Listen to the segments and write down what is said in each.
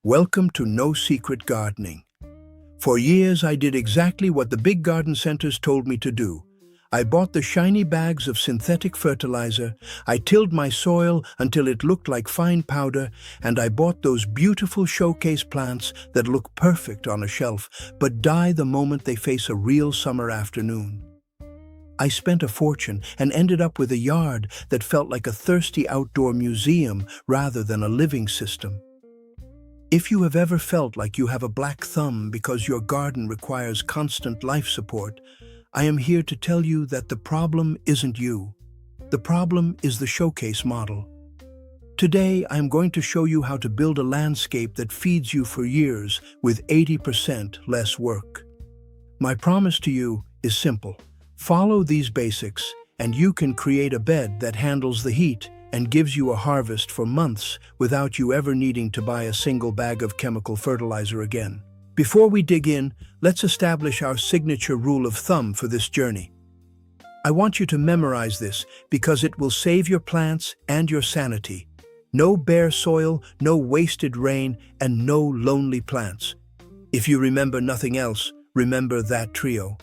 Welcome to No Secret Gardening. For years I did exactly what the big garden centers told me to do. I bought the shiny bags of synthetic fertilizer, I tilled my soil until it looked like fine powder, and I bought those beautiful showcase plants that look perfect on a shelf but die the moment they face a real summer afternoon. I spent a fortune and ended up with a yard that felt like a thirsty outdoor museum rather than a living system. If you have ever felt like you have a black thumb because your garden requires constant life support, I am here to tell you that the problem isn't you. The problem is the showcase model. Today, I am going to show you how to build a landscape that feeds you for years with 80% less work. My promise to you is simple. Follow these basics, and you can create a bed that handles the heat and gives you a harvest for months without you ever needing to buy a single bag of chemical fertilizer again. Before we dig in, let's establish our signature rule of thumb for this journey. I want you to memorize this because it will save your plants and your sanity. No bare soil, no wasted rain, and no lonely plants. If you remember nothing else, remember that trio.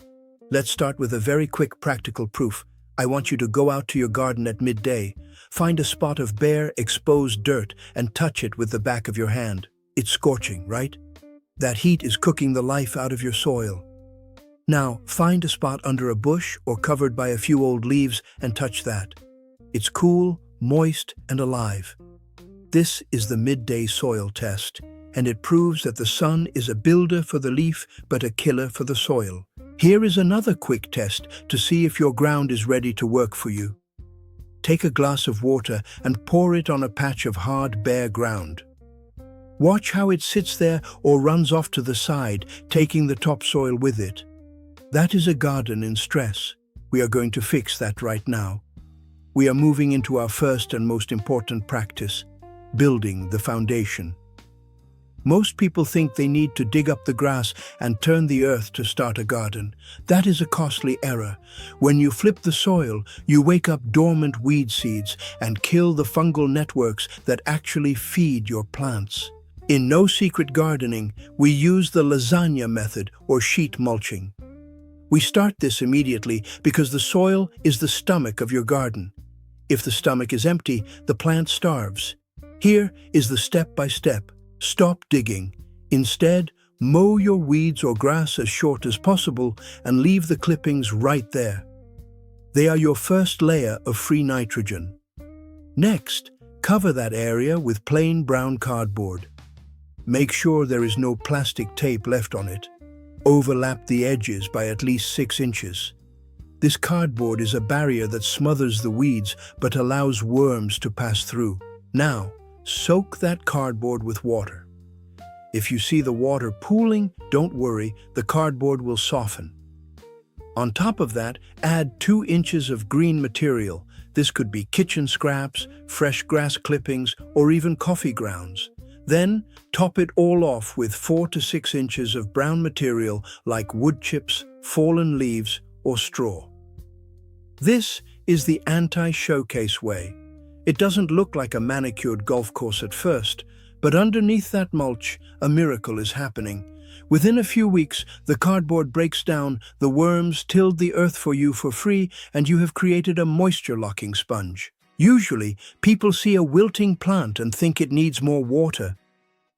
Let's start with a very quick practical proof. I want you to go out to your garden at midday, find a spot of bare, exposed dirt, and touch it with the back of your hand. It's scorching, right? That heat is cooking the life out of your soil. Now, find a spot under a bush or covered by a few old leaves and touch that. It's cool, moist, and alive. This is the midday soil test, and it proves that the sun is a builder for the leaf but a killer for the soil. Here is another quick test to see if your ground is ready to work for you. Take a glass of water and pour it on a patch of hard, bare ground. Watch how it sits there or runs off to the side, taking the topsoil with it. That is a garden in stress. We are going to fix that right now. We are moving into our first and most important practice, building the foundation. Most people think they need to dig up the grass and turn the earth to start a garden. That is a costly error. When you flip the soil, you wake up dormant weed seeds and kill the fungal networks that actually feed your plants. In No Secret Gardening, we use the lasagna method or sheet mulching. We start this immediately because the soil is the stomach of your garden. If the stomach is empty, the plant starves. Here is the step-by-step. Stop digging. Instead, mow your weeds or grass as short as possible and leave the clippings right there. They are your first layer of free nitrogen. Next, cover that area with plain brown cardboard. Make sure there is no plastic tape left on it. Overlap the edges by at least 6 inches. This cardboard is a barrier that smothers the weeds but allows worms to pass through. Now, soak that cardboard with water. If you see the water pooling, don't worry, the cardboard will soften. On top of that, add 2 inches of green material. This could be kitchen scraps, fresh grass clippings, or even coffee grounds. Then, top it all off with 4 to 6 inches of brown material like wood chips, fallen leaves, or straw. This is the anti-showcase way. It doesn't look like a manicured golf course at first, but underneath that mulch, a miracle is happening. Within a few weeks, the cardboard breaks down, the worms tilled the earth for you for free, and you have created a moisture-locking sponge. Usually, people see a wilting plant and think it needs more water.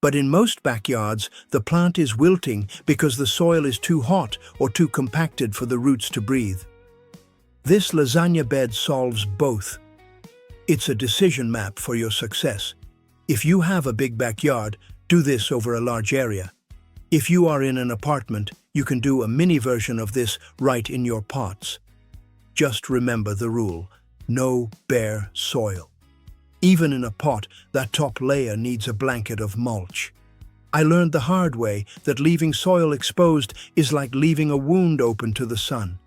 But in most backyards, the plant is wilting because the soil is too hot or too compacted for the roots to breathe. This lasagna bed solves both. It's a decision map for your success. If you have a big backyard, do this over a large area. If you are in an apartment, you can do a mini version of this right in your pots. Just remember the rule: no bare soil. Even in a pot, that top layer needs a blanket of mulch. I learned the hard way that leaving soil exposed is like leaving a wound open to the sun.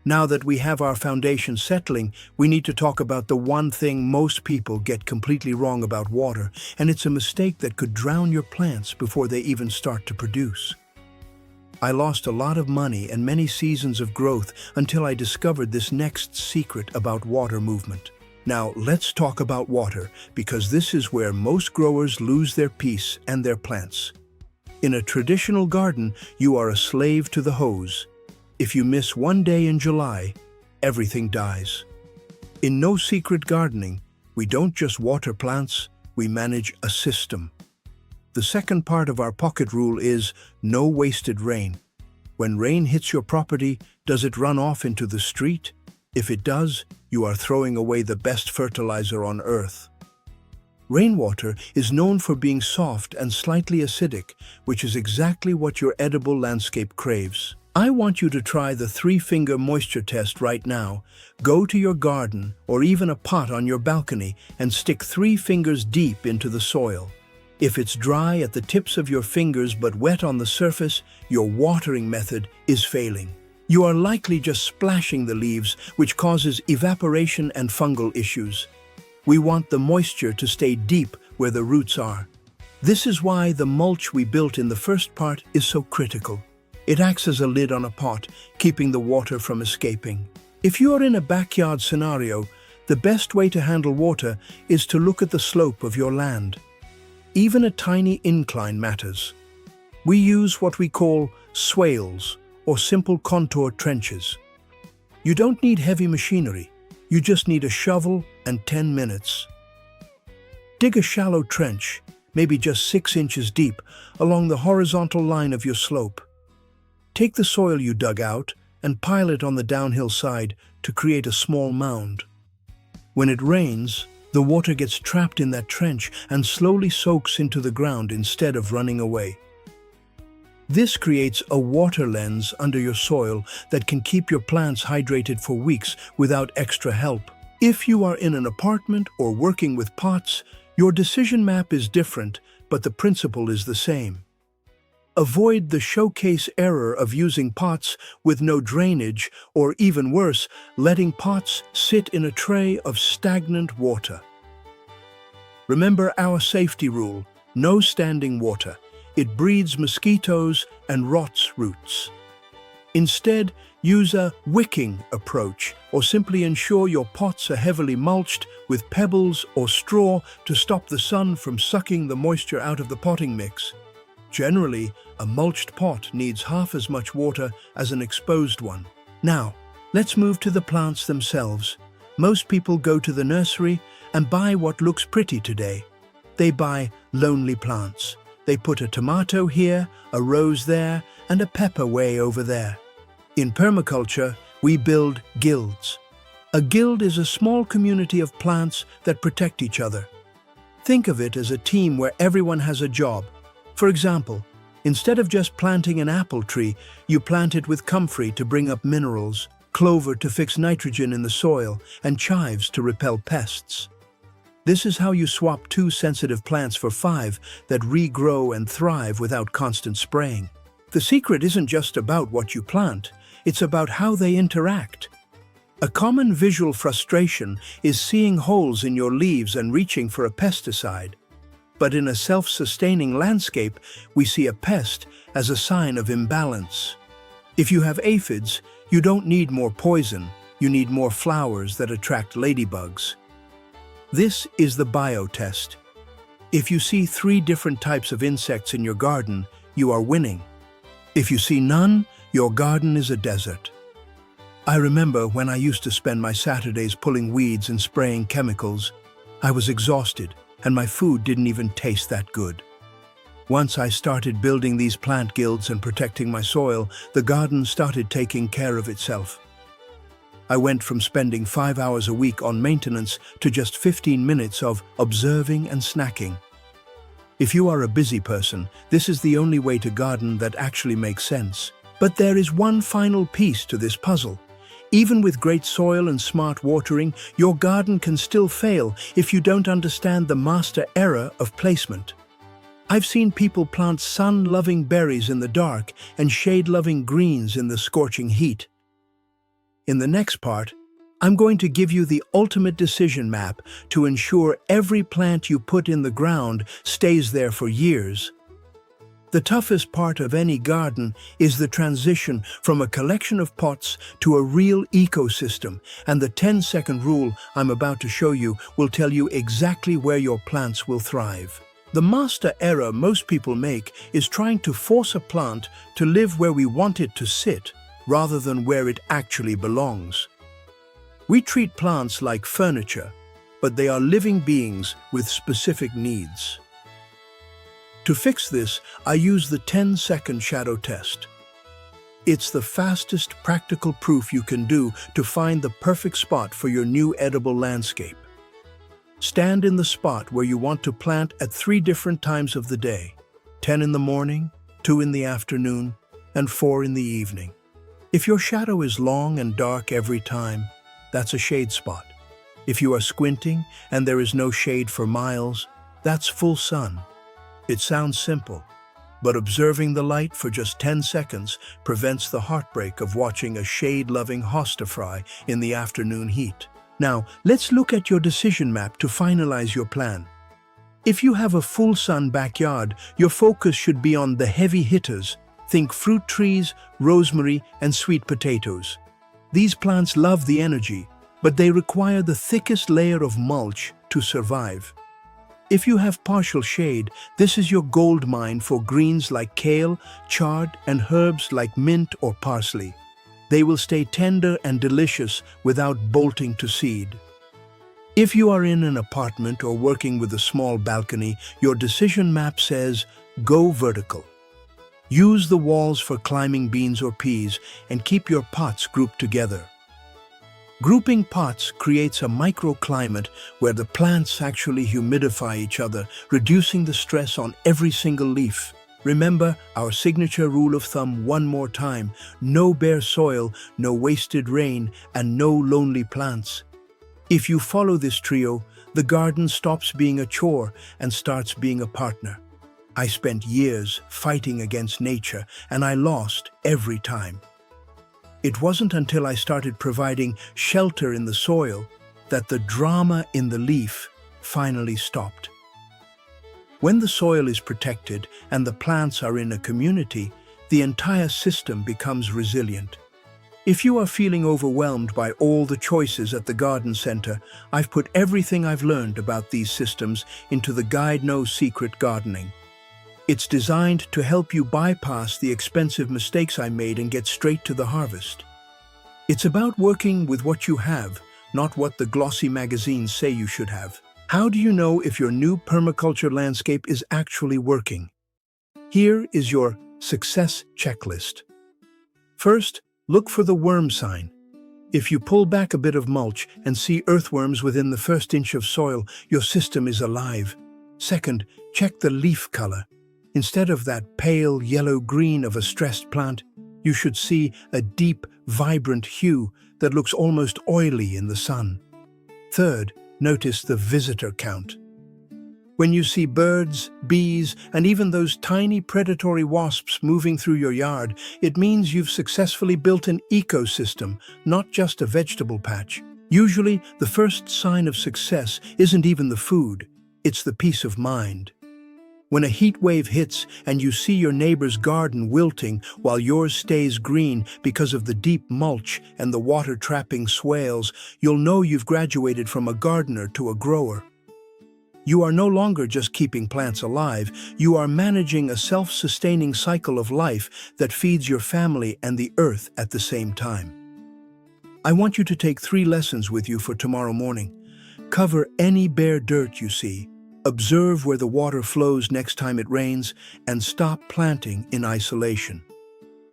Now that we have our foundation settling, we need to talk about the one thing most people get completely wrong about water, and it's a mistake that could drown your plants before they even start to produce. I lost a lot of money and many seasons of growth until I discovered this next secret about water movement. Now let's talk about water, because this is where most growers lose their peace and their plants. In a traditional garden, you are a slave to the hose. If you miss one day in July, everything dies. In No Secret Gardening, we don't just water plants, we manage a system. The second part of our pocket rule is no wasted rain. When rain hits your property, does it run off into the street? If it does, you are throwing away the best fertilizer on earth. Rainwater is known for being soft and slightly acidic, which is exactly what your edible landscape craves. I want you to try the 3-finger moisture test right now. Go to your garden or even a pot on your balcony and stick 3 fingers deep into the soil. If it's dry at the tips of your fingers but wet on the surface, your watering method is failing. You are likely just splashing the leaves, which causes evaporation and fungal issues. We want the moisture to stay deep where the roots are. This is why the mulch we built in the first part is so critical. It acts as a lid on a pot, keeping the water from escaping. If you are in a backyard scenario, the best way to handle water is to look at the slope of your land. Even a tiny incline matters. We use what we call swales, or simple contour trenches. You don't need heavy machinery. You just need a shovel and 10 minutes. Dig a shallow trench, maybe just 6 inches deep, along the horizontal line of your slope. Take the soil you dug out and pile it on the downhill side to create a small mound. When it rains, the water gets trapped in that trench and slowly soaks into the ground instead of running away. This creates a water lens under your soil that can keep your plants hydrated for weeks without extra help. If you are in an apartment or working with pots, your decision map is different, but the principle is the same. Avoid the showcase error of using pots with no drainage, or even worse, letting pots sit in a tray of stagnant water. Remember our safety rule: no standing water. It breeds mosquitoes and rots roots. Instead, use a wicking approach, or simply ensure your pots are heavily mulched with pebbles or straw to stop the sun from sucking the moisture out of the potting mix. Generally, a mulched pot needs half as much water as an exposed one. Now, let's move to the plants themselves. Most people go to the nursery and buy what looks pretty today. They buy lonely plants. They put a tomato here, a rose there, and a pepper way over there. In permaculture, we build guilds. A guild is a small community of plants that protect each other. Think of it as a team where everyone has a job. For example, instead of just planting an apple tree, you plant it with comfrey to bring up minerals, clover to fix nitrogen in the soil, and chives to repel pests. This is how you swap 2 sensitive plants for 5 that regrow and thrive without constant spraying. The secret isn't just about what you plant, it's about how they interact. A common visual frustration is seeing holes in your leaves and reaching for a pesticide. But in a self-sustaining landscape, we see a pest as a sign of imbalance. If you have aphids, you don't need more poison, you need more flowers that attract ladybugs. This is the biotest. If you see 3 different types of insects in your garden, you are winning. If you see none, your garden is a desert. I remember when I used to spend my Saturdays pulling weeds and spraying chemicals. I was exhausted, and my food didn't even taste that good. Once I started building these plant guilds and protecting my soil, the garden started taking care of itself. I went from spending 5 hours a week on maintenance to just 15 minutes of observing and snacking. If you are a busy person, this is the only way to garden that actually makes sense. But there is one final piece to this puzzle. Even with great soil and smart watering, your garden can still fail if you don't understand the master error of placement. I've seen people plant sun-loving berries in the dark and shade-loving greens in the scorching heat. In the next part, I'm going to give you the ultimate decision map to ensure every plant you put in the ground stays there for years. The toughest part of any garden is the transition from a collection of pots to a real ecosystem, and the 10-second rule I'm about to show you will tell you exactly where your plants will thrive. The master error most people make is trying to force a plant to live where we want it to sit, rather than where it actually belongs. We treat plants like furniture, but they are living beings with specific needs. To fix this, I use the 10-second shadow test. It's the fastest practical proof you can do to find the perfect spot for your new edible landscape. Stand in the spot where you want to plant at 3 different times of the day: 10 in the morning, 2 in the afternoon, and 4 in the evening. If your shadow is long and dark every time, that's a shade spot. If you are squinting and there is no shade for miles, that's full sun. It sounds simple, but observing the light for just 10 seconds prevents the heartbreak of watching a shade-loving hosta fry in the afternoon heat. Now, let's look at your decision map to finalize your plan. If you have a full sun backyard, your focus should be on the heavy hitters. Think fruit trees, rosemary, and sweet potatoes. These plants love the energy, but they require the thickest layer of mulch to survive. If you have partial shade, this is your gold mine for greens like kale, chard, and herbs like mint or parsley. They will stay tender and delicious without bolting to seed. If you are in an apartment or working with a small balcony, your decision map says, go vertical. Use the walls for climbing beans or peas and keep your pots grouped together. Grouping pots creates a microclimate where the plants actually humidify each other, reducing the stress on every single leaf. Remember our signature rule of thumb one more time: no bare soil, no wasted rain, and no lonely plants. If you follow this trio, the garden stops being a chore and starts being a partner. I spent years fighting against nature, and I lost every time. It wasn't until I started providing shelter in the soil that the drama in the leaf finally stopped. When the soil is protected and the plants are in a community, the entire system becomes resilient. If you are feeling overwhelmed by all the choices at the garden center, I've put everything I've learned about these systems into the guide No Secret Gardening. It's designed to help you bypass the expensive mistakes I made and get straight to the harvest. It's about working with what you have, not what the glossy magazines say you should have. How do you know if your new permaculture landscape is actually working? Here is your success checklist. First, look for the worm sign. If you pull back a bit of mulch and see earthworms within the first inch of soil, your system is alive. Second, check the leaf color. Instead of that pale yellow-green of a stressed plant, you should see a deep, vibrant hue that looks almost oily in the sun. Third, notice the visitor count. When you see birds, bees, and even those tiny predatory wasps moving through your yard, it means you've successfully built an ecosystem, not just a vegetable patch. Usually, the first sign of success isn't even the food, it's the peace of mind. When a heat wave hits and you see your neighbor's garden wilting while yours stays green because of the deep mulch and the water-trapping swales, you'll know you've graduated from a gardener to a grower. You are no longer just keeping plants alive, you are managing a self-sustaining cycle of life that feeds your family and the earth at the same time. I want you to take 3 lessons with you for tomorrow morning. Cover any bare dirt you see. Observe where the water flows next time it rains, and stop planting in isolation.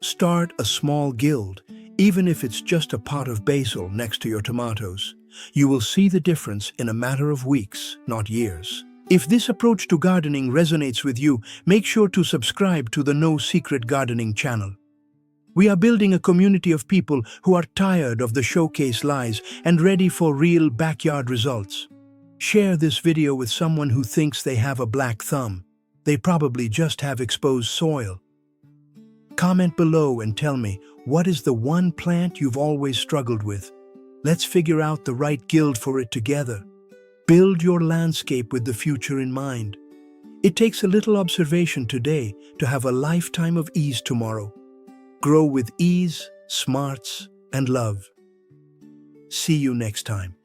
Start a small guild, even if it's just a pot of basil next to your tomatoes. You will see the difference in a matter of weeks, not years. If this approach to gardening resonates with you, make sure to subscribe to the No Secret Gardening channel. We are building a community of people who are tired of the showcase lies and ready for real backyard results. Share this video with someone who thinks they have a black thumb. They probably just have exposed soil. Comment below and tell me, what is the one plant you've always struggled with? Let's figure out the right guild for it together. Build your landscape with the future in mind. It takes a little observation today to have a lifetime of ease tomorrow. Grow with ease, smarts, and love. See you next time.